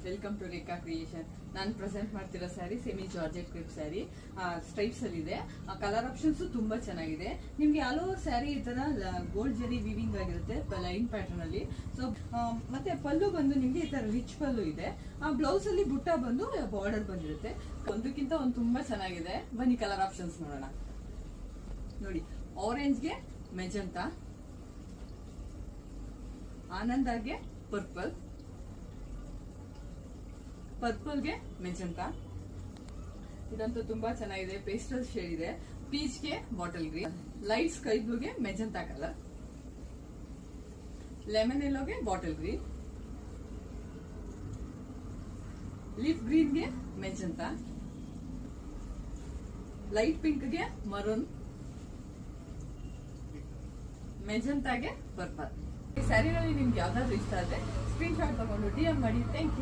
Welcome to Rekha creation. ನಾನು present ಮಾಡ್ತಿರೋ saree semi georgette crepe saree stripes ಅಲ್ಲಿ ಇದೆ. ಕಲರ್ ಆಪ್ಷನ್ಸ್ ತುಂಬಾ ಚೆನ್ನಾಗಿದೆ. ನಿಮ್ಗೆ ಆಲ್ ಓವರ್ ಸ್ಯಾರಿ ಈ ತರ ಗೋಲ್ಡ್ ಜರಿ ವಿವಿಂಗ್ ಆಗಿರುತ್ತೆ ಲೈನ್ ಪ್ಯಾಟರ್ನ್ ಅಲ್ಲಿ. ಸೊ ಮತ್ತೆ ಪಲ್ಲು ಬಂದು ನಿಮ್ಗೆ ಈ ತರ ರಿಚ್ ಪಲ್ಲು ಇದೆ. ಬ್ಲೌಸ್ ಅಲ್ಲಿ ಬುಟ್ಟ ಬಂದು ಬಾರ್ಡರ್ ಬಂದಿರುತ್ತೆ. ಒಂದಕ್ಕಿಂತ ಒಂದು ತುಂಬಾ ಚೆನ್ನಾಗಿದೆ. ಬನ್ನಿ ಕಲರ್ ಆಪ್ಷನ್ಸ್ ನೋಡೋಣ. ನೋಡಿ, ಆರೆಂಜ್ಗೆ ಮೆಜಂತಾ, ಆನಂದಾಗೆ ಪರ್ಪಲ್, ಪರ್ಪಲ್ಗೆ ಮೆಜಂತಾ. ಇದಂತೂ ತುಂಬಾ ಚೆನ್ನಾಗಿದೆ. ಪೇಸ್ಟಲ್ ಶೇಡ್ ಇದೆ. ಪೀಚ್ಗೆ ಬಾಟಲ್ ಗ್ರೀನ್, ಲೈಟ್ ಸ್ಕೈ ಬ್ಲೂಗೆ ಮೆಜಂತಾ ಕಲರ್, ಲೆಮನ್ ಎಲ್ಲೋಗೆ ಬಾಟಲ್ ಗ್ರೀನ್, ಲೀಫ್ ಗ್ರೀನ್ಗೆ ಮೆಜಂತಾ, ಲೈಟ್ ಪಿಂಕ್ಗೆ ಮರೂನ್, ಮೆಜಂತಾಗೆ ಪರ್ಪಲ್. ಈ ಸ್ಯಾರಿನಲ್ಲಿ ನಿಮ್ಗೆ ಯಾವ್ದಾದ್ರು ಇಷ್ಟ ಆದ್ರೆ ಸ್ಕ್ರೀನ್ ಶಾಟ್ ತಗೊಂಡು DM ಮಾಡಿ. Thank you.